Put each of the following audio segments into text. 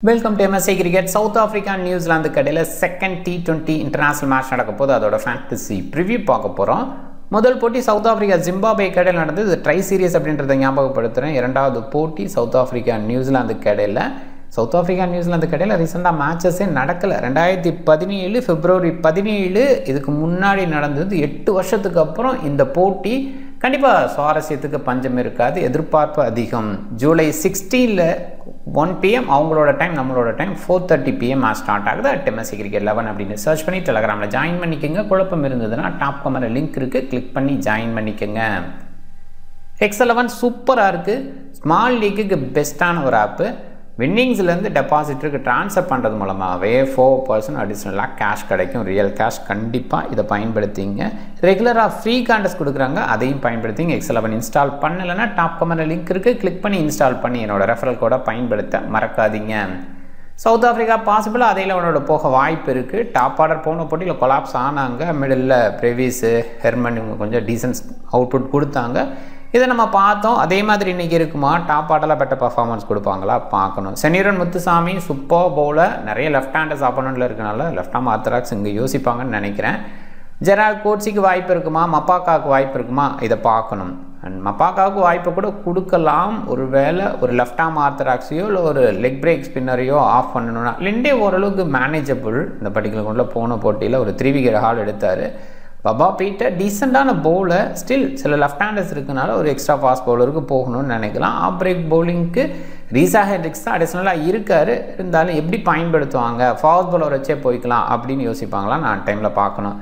Welcome to MSI cricket. South Africa New Zealand கடையில் second T20 international match நடக்க போது அதோட ஃபேண்டசி ப்ரிவியூ பார்க்க போகிறோம். முதல் போட்டி சவுத் ஆஃப்ரிக்கா ஜிம்பாப்வே கடையில் நடந்தது. ட்ரை சீரியஸ் அப்படின்றத ஞாபகப்படுத்துகிறேன். இரண்டாவது போட்டி சவுத் ஆஃப்ரிக்கா நியூசிலாந்து கடையில். சவுத் ஆஃப்ரிக்கா நியூசிலாந்து கடையில் ரீசெண்டாக மேட்சஸே நடக்கலை. 2017 February 17 இதுக்கு முன்னாடி நடந்தது. 8 வருஷத்துக்கு அப்புறம் இந்த போட்டி கண்டிப்பாக சுவாரஸ்யத்துக்கு பஞ்சம் இருக்காது. எதிர்பார்ப்பு அதிகம். ஜூலை 16 1 PM அவங்களோட டைம், நம்மளோட டைம் 4:30 PM ஸ்டார்ட் ஆகுது. MSI கிரிக்கெட் 11 அப்படின்னு சர்ச் பண்ணி டெலகிராமில் ஜாயின் பண்ணிக்கோங்க. குழப்பம் இருந்ததுன்னா டாப் கமெண்ட்ல லிங்க் இருக்குது, கிளிக் பண்ணி ஜாயின் பண்ணிக்கோங்க. X11 சூப்பராக இருக்குது. ஸ்மால் லீக்குக்கு பெஸ்ட்டான ஒரு ஆப்பு. வின்னிங்ஸ்லேருந்து டெபாசிட்டருக்கு ட்ரான்ஸ்ஃபர் பண்ணுறது மூலமாகவே 4% அடிஷ்னலாக கேஷ் கிடைக்கும். Real cash. கண்டிப்பாக இதை பயன்படுத்திங்க. ரெகுலராக ஃப்ரீ கான்டெஸ்ட் கொடுக்குறாங்க, அதையும் பயன்படுத்திங்க. X11 இன்ஸ்டால் பண்ணலைன்னா டாப் கமெண்ட்டில் லிங்க் இருக்குது, கிளிக் பண்ணி இன்ஸ்டால் பண்ணி என்னோட ரெஃபரல் கோடை பயன்படுத்த மறக்காதீங்க. சவுத் ஆஃப்ரிக்கா பாசிபிளாக அதே லெவனோட போக வாய்ப்பு இருக்குது. டாப் ஆர்டர் போன போட்டியில் கொலாப்ஸ் ஆனாங்க. மிடில் பிரேவிஸு, ஹெர்மன் இவங்க கொஞ்சம் டீசன்ட் அவுட்புட் கொடுத்தாங்க. இதை நம்ம பார்த்தோம். அதே மாதிரி இன்றைக்கி இருக்குமா? டாப் ஆர்டரில் பெட்டர் பர்ஃபார்மன்ஸ் கொடுப்பாங்களா பார்க்கணும். செனீரன் முத்துசாமி சூப்பர் பவுலர். நிறைய லெஃப்ட் ஹேண்டர்ஸ் ஆப்போனண்ட்டில் இருக்கனால லெஃப்ட் ஆர்ம் ஆர்த்தடாக்ஸ் இங்கே யோசிப்பாங்கன்னு நினைக்கிறேன். ஜெரால்ட் கோட்ஸிக்கு வாய்ப்பு இருக்குமா? மப்பாக்காவுக்கு வாய்ப்பு இருக்குமா? இதை பார்க்கணும். அண்ட் மப்பாக்காவுக்கு வாய்ப்பை கூட கொடுக்கலாம். ஒருவேளை ஒரு லெஃப்ட் ஆர்ம் ஆர்த்தடாக்ஸையோ இல்லை ஒரு லெக் பிரேக் ஸ்பின்னரையோ ஆஃப் பண்ணணும்னா. லிண்டே ஓரளவுக்கு மேனேஜபிள். இந்த பர்டிகுலர் கொண்டில் போன போட்டியில் ஒரு 3 wicket ஹால் எடுத்தார். பபா பீட்டர் டீசெண்டான பவுலர். ஸ்டில் சில லெஃப்ட் ஹேண்டர்ஸ் இருக்கனால ஒரு எக்ஸ்ட்ரா ஃபாஸ்ட் பவுலருக்கு போகணும்னு நினைக்கலாம். ஆஃப் பிரேக் பவுலிங்க்கு ரீசா ஹென்ட்ரிக்ஸ் தான் அடிஷ்னலாக இருக்கார். இருந்தாலும் எப்படி பயன்படுத்துவாங்க? ஃபாஸ்ட் பவுலர் வச்சே போய்க்கலாம் அப்படின்னு யோசிப்பாங்களா? நான் டைமில் பார்க்கணும்.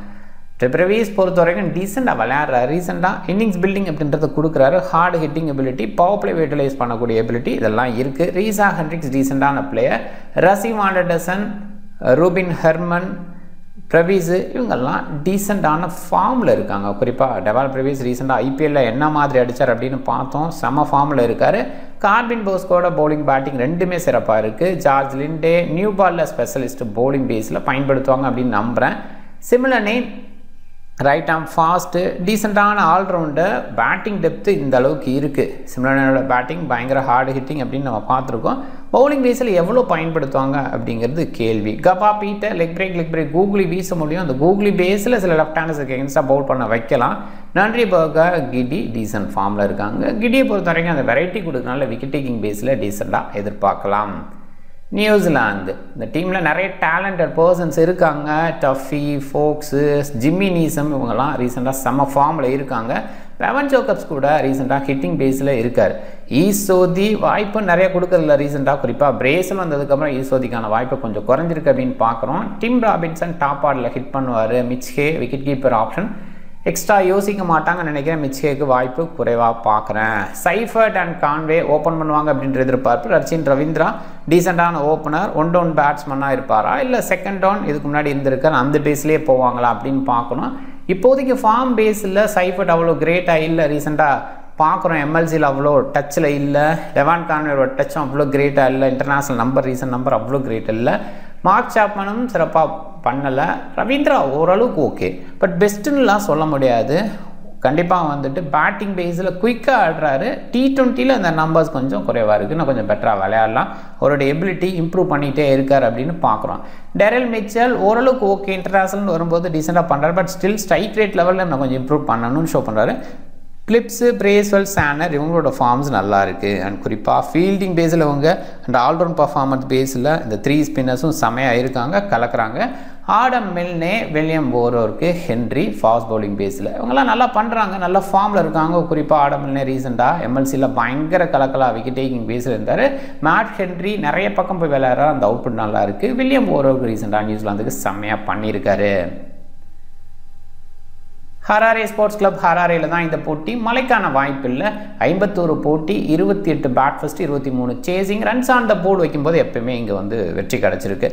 பிரேவிஸ் பொறுத்த வரைக்கும் டீசெண்டாக விளையாடுறாரு. ரீசெண்டாக இன்னிங்ஸ் பில்டிங் அப்படின்றத கொடுக்குறாரு. Hard hitting ability, power play utilise பண்ணக்கூடிய எபிலிட்டி இதெல்லாம் இருக்குது. ரீசா ஹென்ட்ரிக்ஸ் டீசெண்டான பிளேயர். ரசீம் ஆண்டர்சன், ரூபின் ஹெர்மன், பிரவீஸு இவங்கெல்லாம் டீசெண்டான ஃபார்மில் இருக்காங்க. குறிப்பாக டெவால் பிரவீஸ் ரீசெண்டாக IPLல என்ன மாதிரி அடித்தார் அப்படின்னு பார்த்தோம். செம ஃபார்மில் இருக்கார். கார்பின் போஸ்கோட பவுலிங் பேட்டிங் ரெண்டுமே சிறப்பாக இருக்குது. ஜார்ஜ் லிண்டே நியூ பாலில் ஸ்பெஷலிஸ்ட் பவுலிங் பேஸில் பயன்படுத்துவாங்க அப்படின்னு நம்புகிறேன். சிமிலனே ரைட் ஆம் ஃபாஸ்ட்டு, டீசெண்டான ஆல்ரவுண்டர். பேட்டிங் டெப்த்து இந்த அளவுக்கு இருக்குது. சிமிலனோட பேட்டிங் பயங்கர ஹார்டு ஹிட்டிங் அப்படின்னு நம்ம பார்த்துருக்கோம். பவுலிங் பேஸில் எவ்வளோ பயன்படுத்துவாங்க அப்படிங்கிறது கேள்வி. Kaba Peter leg break googly வீச முடியும். அந்த கூகுளி பேஸில் சில லெஃப்ட் ஹேண்டர்ஸுக்கு எகென்ஸ்டாக பவுல் பண்ண வைக்கலாம். நன்றி பர்கர், கிடி டீசென்ட் ஃபார்மில் இருக்காங்க. கிடியை பொறுத்த வரைக்கும் அந்த வெரைட்டி கொடுக்கறனால விக்கெட் டேக்கிங் பேஸில் டீசெண்டாக எதிர்பார்க்கலாம். நியூசிலாந்து இந்த டீமில் நிறைய டேலண்டட் பர்சன்ஸ் இருக்காங்க. டஃபி, ஃபோக்ஸு, ஜிம்மி நீசம் இவங்கெல்லாம் ரீசெண்டாக செம்ம ஃபார்மில் இருக்காங்க. பெவன் ஜோக்கப்ஸ் கூட ரீசெண்டாக ஹிட்டிங் பேஸில் இருக்கார். ஈசோதி வாய்ப்பு நிறைய கொடுக்கறதில்ல ரீசெண்டாக. குறிப்பாக பிரேசில் வந்ததுக்கப்புறம் ஈசோதிக்கான வாய்ப்பு கொஞ்சம் குறைஞ்சிருக்கு அப்படின்னு பார்க்குறோம். டிம் ராபின்சன் டாப் ஆர்டரில் ஹிட் பண்ணுவார். மிச்ஹே விக்கெட் கீப்பர் ஆப்ஷன். எக்ஸ்ட்ரா யோசிக்க மாட்டாங்கன்னு நினைக்கிறேன். மிச்ஹேக்கு வாய்ப்பு குறைவாக பார்க்குறேன். சைஃபர்ட் அண்ட் கான்வே ஓப்பன் பண்ணுவாங்க அப்படின்ற எதிர்பார்ப்பு. ரச்சின் ரவீந்திரா டீசெண்டான ஓப்பனர். 1 down பேட்ஸ்மேனாக இருப்பாரா இல்லை செகண்ட் டவுன் இதுக்கு முன்னாடி இருந்திருக்கார் அந்த பேஸ்லேயே போவாங்களா அப்படின்னு பார்க்கணும். இப்போதைக்கு ஃபார்ம் பேஸில் சைஃபர்ட் அவ்வளோ கிரேட்டாக இல்லை. ரீசெண்டாக பார்க்குறோம் MLCயில் அவ்வளோ டச்சில் இல்லை. டெவான் கான்வேயோட டச்சும் அவ்வளோ கிரேட்டாக இல்லை. இன்டர்நேஷ்னல் நம்பர் ரீசன்ட் நம்பர் அவ்வளோ கிரேட் இல்லை. மார்க் சாப்மனும் சிறப்பாக பண்ணலை. ரவீந்திரா ஓரளவுக்கு ஓகே, பட் பெஸ்ட்டுன்னுலாம் சொல்ல முடியாது. கண்டிப்பாக வந்துட்டு பேட்டிங் பேஸில் குயிக்காக ஆடுறாரு. T20யில் அந்த நம்பர்ஸ் கொஞ்சம் குறைவாக இருக்குது. இன்னும் கொஞ்சம் பெட்டராக விளையாடலாம். அவருடைய எபிலிட்டி இம்ப்ரூவ் பண்ணிகிட்டே இருக்கார் அப்படின்னு பார்க்குறோம். டெரல் மிச்சல் ஓரளவுக்கு ஓகே. இன்டர்நேஷனல் வரும்போது டீசெண்டாக பண்ணுறாரு. பட் ஸ்டில் ஸ்ட்ரைக் ரேட் லெவலில் இன்னும் கொஞ்சம் இம்ப்ரூவ் பண்ணணும்னு ஷோ பண்ணுறாரு. கிளிப்ஸு, பிரேஸ்வெல், சானர் இவங்களோட ஃபார்ம்ஸ் நல்லா இருக்குது. அண்ட் குறிப்பாக ஃபீல்டிங் பேஸில் இவங்க அண்ட் ஆல்ரவுண்ட் பர்ஃபார்மன்ஸ் பேஸில் இந்த 3 ஸ்பின்னர்ஸும் செமையாக இருக்காங்க, கலக்குறாங்க. ஆடம் மில்னே, வில்லியம் போரோருக்கு, ஹென்ரி ஃபாஸ்ட் பவுலிங் பேஸில் இவங்கெல்லாம் நல்லா பண்ணுறாங்க, நல்ல ஃபார்மில் இருக்காங்க. குறிப்பாக ஆடம் மில்னே ரீசெண்டாக MLCயில் பயங்கர கலக்கலாக விக்கெட் டேக்கிங் பேஸில் இருந்தார். மேட் ஹென்ரி நிறைய பக்கம் போய் விளையாடுறாரு, அந்த அவுட்புட் நல்லா இருக்குது. வில்லியம் போரோருக்கு ரீசெண்டாக நியூசிலாந்துக்கு செம்மையாக பண்ணியிருக்காரு. ஹராரே ஸ்போர்ட்ஸ் கிளப் ஹராரேயில் தான் இந்த போட்டி. மழைக்கான வாய்ப்பு இல்லை. 51 போட்டி, 28 bat first, 23 chasing. Runs on the board வைக்கும்போது எப்பயுமே இங்கே வந்து வெற்றி கிடச்சிருக்கு.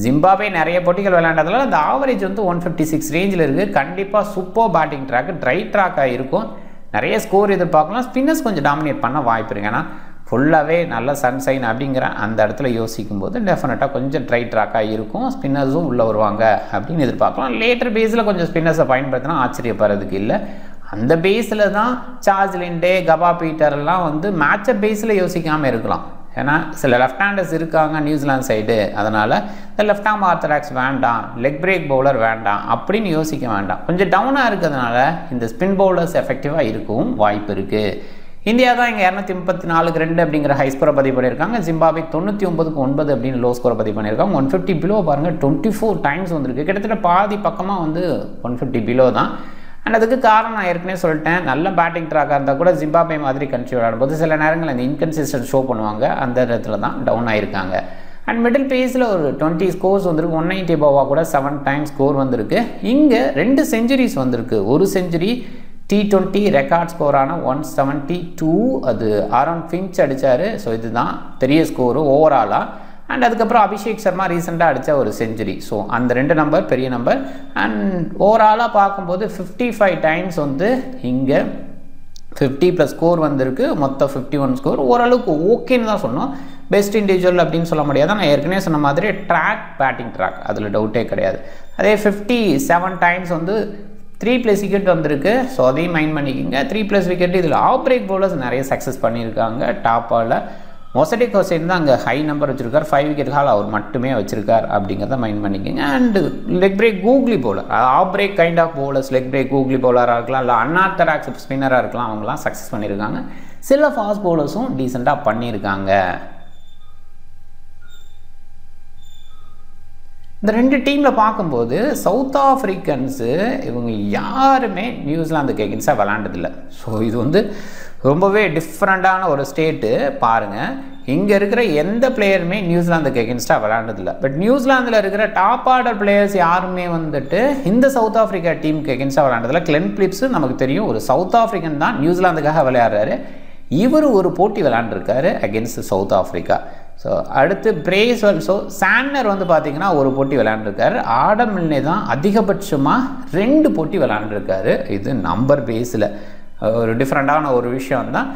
ஜிம்பாப்வே நிறைய போட்டிகள் விளையாண்டதால அந்த ஆவரேஜ் வந்து 156 ரேஞ்சில் இருக்குது. கண்டிப்பாக சூப்பர் பேட்டிங் ட்ராக்கு, ட்ரை ட்ராக்காக இருக்கும். நிறைய ஸ்கோர் எதிர்பார்க்கலாம். ஸ்பின்னர்ஸ் கொஞ்சம் டாமினேட் பண்ண வாய்ப்பு இருக்குது. ஏன்னா ஃபுல்லாகவே நல்ல சன்சைன் அப்படிங்கிற அந்த இடத்துல யோசிக்கும் போது டெஃபினட்டாக கொஞ்சம் ட்ரை ட்ராக்காக இருக்கும். ஸ்பின்னர்ஸும் உள்ளே வருவாங்க அப்படின்னு எதிர்பார்க்கலாம். லேட்டர் பேஸில் கொஞ்சம் ஸ்பின்னர்ஸை பயன்படுத்தினா ஆச்சரியப்படுறதுக்கு இல்லை. அந்த பேஸில் தான் சார்ஜ் லிண்டே, கபா பீட்டர் எல்லாம் வந்து மேட்சப் பேஸில் யோசிக்காமல் இருக்கலாம். ஏன்னா சில லெஃப்ட் ஹேண்டர்ஸ் இருக்காங்க நியூசிலாந்து சைடு, அதனால் இந்த லெஃப்ட் ஆர்ம் ஆர்த்தடாக்ஸ் வேண்டாம், லெக் பிரேக் பவுலர் வேண்டாம் அப்படின்னு யோசிக்க வேண்டாம். கொஞ்சம் டவுனாக இருக்கிறதுனால இந்த ஸ்பின் பவுலர்ஸ் எஃபெக்டிவாக இருக்கவும் வாய்ப்பு இருக்குது. இந்தியா தான் இங்கே 234க்கு 2 அப்படிங்கிற ஹை ஸ்கோரை பதிவு பண்ணியிருக்காங்க. ஜிம்பாப்வே 99க்கு 9 அப்படின்னு லோ ஸ்கோரை பதிவு பண்ணியிருக்காங்க. 150 பிலோ பாருங்கள் 24 டைம்ஸ் வந்திருக்கு. கிட்டத்தட்ட பாதி பக்கமாக வந்து 150 பிலோ தான். அண்ட் அதுக்கு காரணம் நான் ஏற்கனவே சொல்லிட்டேன், நல்ல பேட்டிங் ட்ராக்காக இருந்தால் கூட ஜிம்பாப்வே மாதிரி கண்ட்ரி விளையாடும்போது சில நேரங்கள் அந்த இன்கன்சிஸ்டன்ட் ஷோ பண்ணுவாங்க, அந்த இடத்துல தான் டவுன் ஆகிருக்காங்க. அண்ட் மிடில் பேஸில் ஒரு 20 ஸ்கோர்ஸ் வந்திருக்கு. 190 அபோவாக கூட 7 டைம்ஸ் ஸ்கோர் வந்திருக்கு. இங்கே 2 செஞ்சுரிஸ் வந்திருக்கு. ஒரு செஞ்சுரி T20 ரெக்கார்ட் ஸ்கோரான 172, அது ஆரோன் ஃபின்ச் அடித்தார். ஸோ இதுதான் பெரிய ஸ்கோரு ஓவராலாக. அண்ட் அதுக்கப்புறம் அபிஷேக் சர்மா ரீசெண்டாக அடித்த ஒரு செஞ்சுரி. ஸோ அந்த 2 நம்பர் பெரிய நம்பர். அண்ட் ஓவராலாக பார்க்கும்போது 55 டைம்ஸ் வந்து இங்கே 50+ ஸ்கோர் வந்திருக்கு. மொத்தம் 51 ஸ்கோர். ஓரளவுக்கு ஓகேன்னு தான் சொன்னோம். பெஸ்ட் இண்டிவிஜுவல் அப்படின்னு சொல்ல முடியாது. நான் ஏற்கனவே சொன்ன மாதிரி ட்ராக் பேட்டிங் ட்ராக், அதில் டவுட்டே கிடையாது. அதே 57 டைம்ஸ் வந்து 3+ விக்கெட் வந்திருக்கு. ஸோ அதையும் மைண்ட் பண்ணிக்கிங்க. 3+ விக்கெட். இதில் ஆஃப் பிரேக் பவுலர்ஸ் நிறைய சக்ஸஸ் பண்ணியிருக்காங்க. டாப்பால் மொசடிக் ஹுசைன் தான் அங்கே ஹை நம்பர் வச்சுருக்கார். 5 விக்கெட் ஹால் அவர் மட்டுமே வச்சுருக்கார் அப்படிங்கிறத மைண்ட் பண்ணிக்கோங்க. And leg break googly bowler, off break kind of bowlers, leg break googly பவுலராக இருக்கலாம், இல்லை அன்ஆர்த்தடாக்ஸ் ஸ்பின்னராக இருக்கலாம், அவங்களாம் சக்ஸஸ் பண்ணியிருக்காங்க. சில ஃபாஸ்ட் பவுலர்ஸும் டீசெண்டாக பண்ணியிருக்காங்க. இந்த 2 டீமில் பார்க்கும்போது சவுத் ஆஃப்ரிக்கன்ஸு இவங்க யாருமே நியூசிலாந்துக்கு எகென்ஸ்டாக விளாண்டதில்லை. ஸோ இது வந்து ரொம்பவே டிஃப்ரெண்ட்டான ஒரு ஸ்டேட்டு. பாருங்கள், இங்கே இருக்கிற எந்த பிளேயருமே நியூசிலாந்துக்கு எகென்ஸ்டாக விளாண்டதில்லை. பட் நியூசிலாந்தில் இருக்கிற டாப் ஆர்டர் பிளேயர்ஸ் யாருமே வந்துட்டு இந்த சவுத் ஆஃப்ரிக்கா டீமுக்கு எகென்ஸ்டாக விளாண்டதில்லை. கிளென் பிலிப்ஸு நமக்கு தெரியும், ஒரு சவுத் ஆஃப்ரிக்கன் தான் நியூசிலாந்துக்காக விளையாடுறாரு. இவர் ஒரு போட்டி விளையாண்டுருக்காரு அகென்ஸ்ட் சவுத் ஆஃப்ரிக்கா. ஸோ அடுத்து பிரேஸ்வெல். ஸோ சான்னர் வந்து பார்த்திங்கன்னா ஒரு போட்டி விளையாண்டுருக்காரு. ஆடம் மில்னே தான் அதிகபட்சமாக 2 போட்டி விளையாண்டுருக்காரு. இது நம்பர் பேஸில் ஒரு டிஃப்ரெண்ட்டான ஒரு விஷயம் தான்.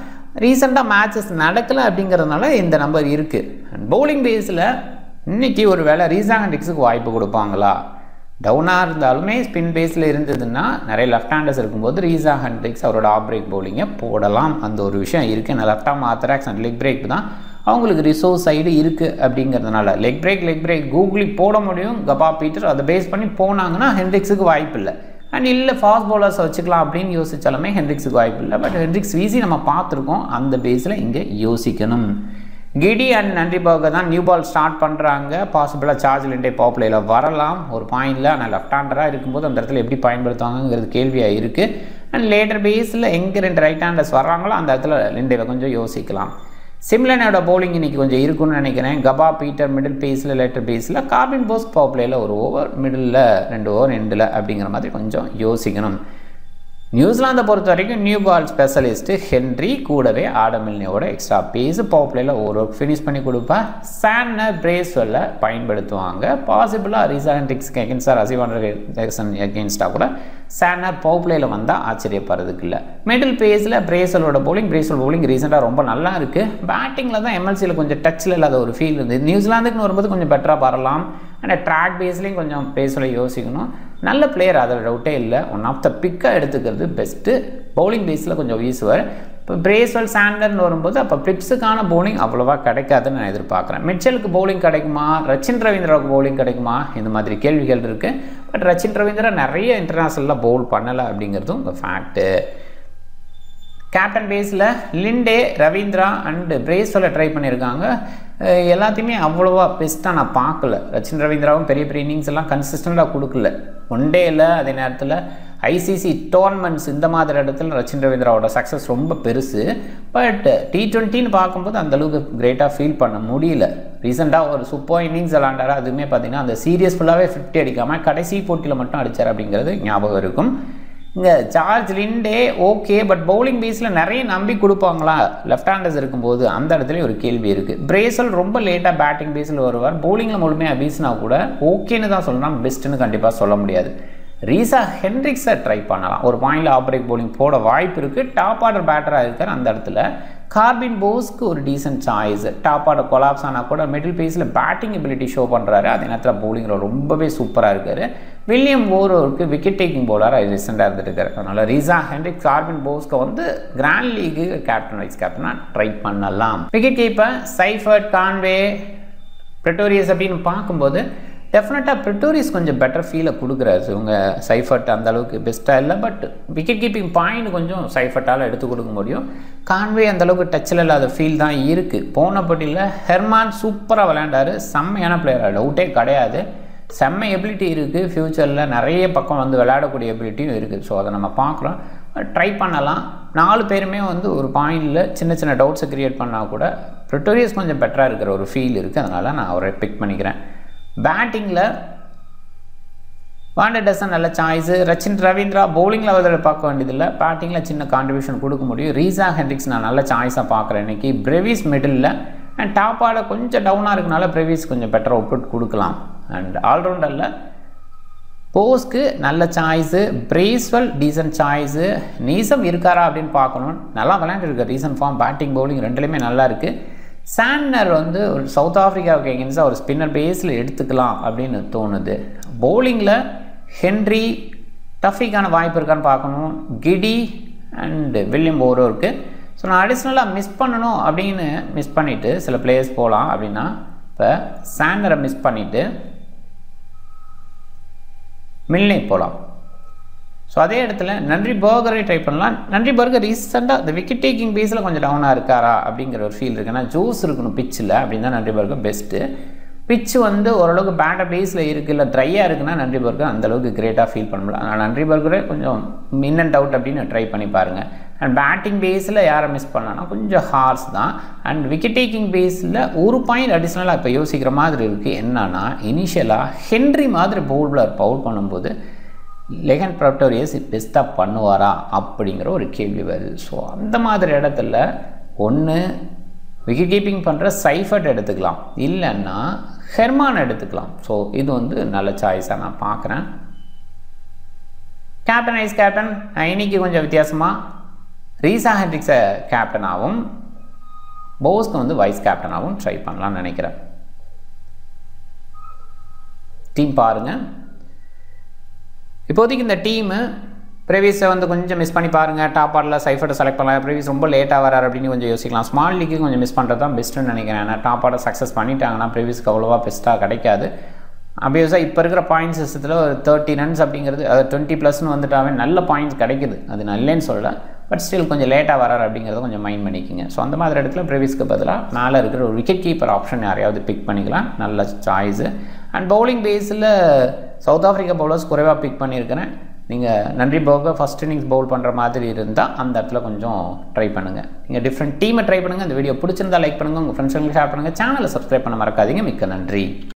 ரீசெண்டாக மேட்சஸ் நடக்கலை அப்படிங்கிறதுனால இந்த நம்பர் இருக்குது. பவுலிங் பேஸில் இன்றைக்கி ஒரு வேளை ரீசா ஹெண்ட்ரிக்ஸுக்கு வாய்ப்பு கொடுப்பாங்களா? டவுனாக இருந்தாலுமே ஸ்பின் பேஸில் இருந்ததுன்னா நிறைய லெஃப்ட் ஹேண்டர்ஸ் இருக்கும்போது ரீசா ஹெண்ட்ரிக்ஸ் அவரோட ஆஃப் பிரேக் பவுலிங்கை போடலாம். அந்த ஒரு விஷயம் இருக்குது. நான் left arm orthodox and leg break தான் அவங்களுக்கு ரிசோர்ஸ் சைடு இருக்குது அப்படிங்கிறதுனால லெக் பிரேக் கூகுளி போட முடியும். கபா பீட்டர் அதை பேஸ் பண்ணி போனாங்கன்னா ஹெண்ட்ரிக்ஸுக்கு வாய்ப்பு இல்லை. அண்ட் இல்லை ஃபாஸ்ட் பவுலர்ஸ் வச்சுக்கலாம் அப்படின்னு யோசித்தாலுமே ஹெண்ட்ரிக்ஸுக்கு வாய்ப்பு இல்லை. பட் ஹெண்ட்ரிக்ஸ் வீசி நம்ம பார்த்துருக்கோம். அந்த பேஸில் இங்கே யோசிக்கணும். கிடி அண்ட் நன்றிபாக தான் நியூ பால் ஸ்டார்ட் பண்ணுறாங்க. பாசிபிளாக சார்ஜ் லிண்டே பவர் பிளேயில் வரலாம் ஒரு பாயிண்டில். ஆனால் லெஃப்ட் ஹேண்டராக இருக்கும்போது அந்த இடத்துல எப்படி பயன்படுத்துவாங்கிறது கேள்வியாக இருக்குது. அண்ட் லேட்டர் பேஸில் எங்கே 2 ரைட் ஹேண்டர்ஸ் வர்றாங்களோ அந்த இடத்துல லிண்டேவை கொஞ்சம் யோசிக்கலாம். சிம்லனோட பவுலிங் இன்றைக்கி கொஞ்சம் இருக்குன்னு நினைக்கிறேன். கபா பீட்டர் மிடில் பேஸில், லேட்டர் பேஸில், கார்பின் போஸ் பவர் பிளேயில் ஒரு ஓவர், மிடில் 2 ஓவர், எண்டில் அப்படிங்கிற மாதிரி கொஞ்சம் யோசிக்கணும். நியூசிலாந்தை பொறுத்த வரைக்கும் நியூ பால் ஸ்பெஷலிஸ்ட்டு ஹென்ரி, கூடவே ஆடம் மில்னேவோட எக்ஸ்ட்ரா பேஸ் பவர் பிளேயில் ஒரு ஃபினிஷ் பண்ணி கொடுப்பா. சான்னர் பிரேஸ்வெல்ல பயன்படுத்துவாங்க. பாசிபிளாக ரீசா ஹெண்ட்ரிக்ஸ்க்கு எகென்ஸ்டாக ரசிவாண்டர் எகென்ஸ்டாக கூட சான்னர் பவர் பிளேயில் வந்தால் ஆச்சரியப்படுறதுக்கு இல்லை. மிடில் பேஸில் பிரேஸ்வெல்லோட பவுலிங் ரீசெண்டாக ரொம்ப நல்லா இருக்குது. பேட்டிங்கில் தான் எம்எல்சியில் கொஞ்சம் டச்சில் இல்லாத ஒரு ஃபீல் இருந்தது. நியூசிலாந்துக்குன்னு வரும்போது கொஞ்சம் பெட்டராக வரலாம். ஆனால் ட்ராக் பேஸ்லேயும் கொஞ்சம் பிரேஸ்வெல்லை யோசிக்கணும். நல்ல பிளேயர், அதில் டவுட்டே இல்லை. ஒன் ஆஃப் த பிக்காக எடுத்துக்கிறது பெஸ்ட்டு. பவுலிங் பேஸில் கொஞ்சம் வீசுவார். இப்போ பிரேஸ்வெல் சாண்டர்னு வரும்போது அப்போ பிளிப்ஸுக்கான பவுலிங் அவ்வளோவா கிடைக்காதுன்னு நான் எதிர்பார்க்குறேன். மிச்சலுக்கு பவுலிங் கிடைக்குமா, ரச்சின் ரவீந்திராவுக்கு பவுலிங் கிடைக்குமா, இந்த மாதிரி கேள்விகள் இருக்குது. பட் ரச்சின் ரவீந்திரா நிறைய இன்டர்நேஷ்னலில் பவுல் பண்ணலை அப்படிங்கிறதும் ஒரு ஃபேக்ட்டு. கேப்டன் பேஸில் லிண்டே, ரவீந்திரா அண்டு பிரேஸ்வெல்லை ட்ரை பண்ணியிருக்காங்க. எல்லாத்தையுமே அவ்வளோவா பெஸ்ட்டாக நான் பார்க்கல. ரச்சின் ரவீந்திராவும் பெரிய இன்னிங்ஸ் எல்லாம் கன்சிஸ்டண்ட்டாக கொடுக்கல. ஒன் டேயில் அதே நேரத்தில் ஐசிசி டோர்னமெண்ட்ஸ் இந்த மாதிரி இடத்துல ரச்சின் ரவீந்திராவோட சக்ஸஸ் ரொம்ப பெருசு. பட் T20ன்னு பார்க்கும்போது அந்தளவுக்கு கிரேட்டாக ஃபீல் பண்ண முடியல. ரீசெண்டாக ஒரு சூப்பர் இன்னிங்ஸ் விளாண்டார். அதுவுமே பார்த்திங்கன்னா அந்த சீரியஸ் ஃபுல்லாகவே 50 அடிக்காமல் கடைசி போட்டியில் மட்டும் அடித்தார் அப்படிங்கிறது ஞாபகம் இருக்கும். இங்கே சார்ஜ் லிண்டே ஓகே, பட் பவுலிங் பேஸில் நிறைய நம்பி கொடுப்பாங்களா லெஃப்ட் ஹேண்டர்ஸ் இருக்கும்போது, அந்த இடத்துலையும் ஒரு கேள்வி இருக்குது. பிரேஸ்வெல் ரொம்ப லேட்டாக பேட்டிங் பேஸில் வருவார். பவுலிங்கில் முழுமையாக வீசினா கூட ஓகேன்னு தான் சொல்லலாம், பெஸ்ட்டுன்னு கண்டிப்பாக சொல்ல முடியாது. ரீசா ஹெண்ட்ரிக்ஸை ட்ரை பண்ணலாம். ஒரு பாயிண்டில் ஆஃப் பிரேக் பவுலிங் போட வாய்ப்பு இருக்குது. டாப் ஆர்டர் பேட்டராக இருக்கார். அந்த இடத்துல கார்பின் போஸ்க்கு ஒரு decent choice. Top order collapse ஆனால் கூட மிடில் பேஸில் பேட்டிங் எபிலிட்டி ஷோ பண்ணுறாரு. அதே நேரத்தில் பவுலிங்கில் ரொம்பவே சூப்பராக இருக்கார். வில்லியம் ஓரோருக்கு விக்கெட் டேக்கிங் பவுலராக ரீசெண்டாக இருந்துட்டு அதனால் ரீசா ஹென்ரிக்ஸ், கார்வின் போஸ்கோ வந்து கிராண்ட் லீக்கு கேப்டன் வைஸ் கேப்டனாக ட்ரை பண்ணலாம். Wicket keeper Seifert, Conway, Pretorius அப்படின்னு பார்க்கும்போது டெஃபினட்டாக பிரிட்டோரியஸ் கொஞ்சம் பெட்டர் ஃபீலை கொடுக்குறாரு. இவங்க சைஃபர்ட் அந்த அளவுக்கு பெஸ்ட்டாக இல்லை, பட் விக்கெட் கீப்பிங் பாயிண்ட் கொஞ்சம் சைஃபர்ட்டால் எடுத்து கொடுக்க முடியும். கான்வே அந்தளவுக்கு டச்சில் இல்லாத ஃபீல் தான் இருக்குது. போன போட்டியில் ஹெர்மான் சூப்பராக விளையாண்டார், செம்மையான பிளேயர், டவுட்டே கிடையாது. செம்ம எபிலிட்டி இருக்குது, ஃப்யூச்சரில் நிறைய பக்கம் வந்து விளையாடக்கூடிய எபிலிட்டியும் இருக்குது. ஸோ அதை நம்ம பார்க்குறோம், ட்ரை பண்ணலாம். 4 பேருமே வந்து ஒரு பாயிண்டில் சின்ன சின்ன டவுட்ஸை க்ரியேட் பண்ணால் கூட பிரிட்டோரியஸ் கொஞ்சம் பெட்டராக இருக்கிற ஒரு ஃபீல் இருக்குது. அதனால் நான் அவரை பிக் பண்ணிக்கிறேன். பேட்டிங்கில் வாண்டர்டசன் நல்ல சாய்ஸு, ரச்சின் ரவீந்திரா பவுலிங்கில் அதில் பார்க்க வேண்டியதில்லை, பேட்டிங்கில் சின்ன கான்ட்ரிபியூஷன் கொடுக்க முடியும். ரீசா ஹென்ரிக்ஸ் நான் நல்ல சாய்ஸாக பார்க்குறேன் இன்றைக்கி. Brevis middle and top order கொஞ்சம் டவுனாக இருக்கனால பிரேவிஸ் கொஞ்சம் பெட்டராக அவுட்புட் கொடுக்கலாம். அண்ட் ஆல்ரவுண்டரில் போஸ்க்கு நல்ல சாய்ஸு, பிரேஸ்வெல் டீசன்ட் சாய்ஸு, நீசம் இருக்காரா அப்படின்னு பார்க்கணும். நல்லா விளையாண்டுருக்கு, ரீசன்ட் ஃபார்ம் பேட்டிங் பவுலிங் ரெண்டுலேயுமே நல்லா இருக்குது. சாண்டனர் வந்து ஒரு சவுத் ஆஃப்ரிக்காவுக்கு எகென்ஸ்டாக ஒரு ஸ்பின்னர் பேஸில் எடுத்துக்கலாம் அப்படின்னு தோணுது. பவுலிங்கில் ஹென்ரி, டஃபிக்கான வாய்ப்பு இருக்கான்னு பார்க்கணும். கிடி அண்டு வில்லியம் ஓரோருக்கு. ஸோ நான் அடிஷ்னலாக மிஸ் பண்ணணும் அப்படின்னு மிஸ் பண்ணிவிட்டு சில பிளேயர்ஸ் போகலாம் அப்படின்னா, இப்போ சாண்டரை மிஸ் பண்ணிவிட்டு மில்னே போகலாம். ஸோ அதே இடத்துல நன்றி பர்கரை ட்ரை பண்ணலாம். நன்றி பர்கர் ரீசெண்டாக இந்த விக்கெட் டேக்கிங் பேஸில் கொஞ்சம் டவுனாக இருக்காரா அப்படிங்கிற ஒரு ஃபீல் இருக்குது. ஏன்னா ஜூஸ் இருக்கணும் பிச்சில் அப்படின்னு தான் நன்றி பர்கர் பெஸ்ட்டு. பிச்சு வந்து ஓரளவுக்கு பேட்டர் பேஸில் இருக்குது, இல்லை ட்ரையாக இருக்குன்னா நன்றி பர்கர் அந்தளவுக்கு கிரேட்டாக ஃபீல் பண்ண முடியல. அதனால் நன்றி பர்கரே கொஞ்சம் இன் அண்ட் அவுட் அப்படின்னு ட்ரை பண்ணி பாருங்கள். அண்ட் பேட்டிங் பேஸில் யாரை மிஸ் பண்ணலான்னா கொஞ்சம் ஹார்ஸ் தான். அண்ட் விக்கெட் டேக்கிங் பேஸில் ஒரு பாயிண்ட் அடிஷ்னலாக இப்போ யோசிக்கிற மாதிரி இருக்குது. என்னன்னா இனிஷியலாக ஹென்ரி மாதிரி பவுலர் பவுல் பண்ணும்போது லெகன் பிரிட்டோரியஸ் பெஸ்ட்டாக பண்ணுவாரா அப்படிங்கிற ஒரு கேள்வி வருது. ஸோ அந்த மாதிரி இடத்துல ஒன்று விக்கெட் கீப்பிங் பண்ணுற சைஃபர்ட் எடுத்துக்கலாம், இல்லைன்னா ஹெர்மான் எடுத்துக்கலாம். ஸோ இது வந்து நல்ல சாய்ஸாக நான் பார்க்குறேன். கேப்டன் வைஸ் கேப்டன் இன்னைக்கு கொஞ்சம் வித்தியாசமாக ரீசா ஹென்ரிக்ஸை கேப்டனாகவும் போஸ்க்கு வந்து வைஸ் கேப்டனாகவும் ட்ரை பண்ணலாம்னு நினைக்கிறேன். டீம் பாருங்கள். இப்போதைக்கு இந்த டீமு ப்ரீவியஸை வந்து கொஞ்சம் மிஸ் பண்ணி பாருங்கள். டாப் ஆர்டரில் சைஃபர்ட்டை செலக்ட் பண்ணலாம். ப்ரீவியஸ் ரொம்ப லேட்டாக வராரு அப்படின்னு கொஞ்சம் யோசிக்கலாம். ஸ்மால் லீக்கு கொஞ்சம் மிஸ் பண்ணுறது தான் பெஸ்ட்டுன்னு நினைக்கிறேன். ஏன்னா டாப் ஆர்டர் சக்ஸஸ் பண்ணிட்டாங்கன்னா ப்ரீவியஸ்க்கு அவ்வளோவா பெஸ்ட்டாக கிடைக்காது. அபியஸாக இப்போ இருக்கிற பாயிண்ட் சிஸ்டத்தில் ஒரு 30 ரன்ஸ் அப்படிங்கிறது, அது 20+ வந்துட்டாவே நல்ல பாயிண்ட்ஸ் கிடைக்குது. அது நல்லேன்னு சொல்லலை, பட் ஸ்டில் கொஞ்சம் லேட்டாக வராரு அப்படிங்கிறத கொஞ்சம் மைண்ட் பண்ணிக்கிங்க. ஸோ அந்த மாதிரி இடத்துல ப்ரீவியஸ்க்கு பதிலாக மேலே இருக்கிற ஒரு விக்கெட் கீப்பர் ஆப்ஷன் யாரையாவது பிக் பண்ணிக்கலாம், நல்ல சாய்ஸு. அண்ட் பவுலிங் பேஸில் சவுத் ஆஃப்ரிக்கா பவுலர்ஸ் குறைவாக பிக் பண்ணியிருக்கிறேன். நீங்கள் நன்றி பர்கர் ஃபஸ்ட் இன்னிங்ஸ் பவுல் பண்ணுற மாதிரி இருந்தால் அந்த இடத்துல கொஞ்சம் ட்ரை பண்ணுங்கள். நீங்கள் டிஃப்ரெண்ட் டீமை ட்ரை பண்ணுங்கள். இந்த வீடியோ பிடிச்சிருந்தால் லைக் பண்ணுங்கள், உங்கள் ஃப்ரெண்ட்ஸுங்களுக்கு ஷேர் பண்ணுங்கள், சேனலை சப்ஸ்கிரைப் பண்ண மறக்காதீங்க. மிக்க நன்றி.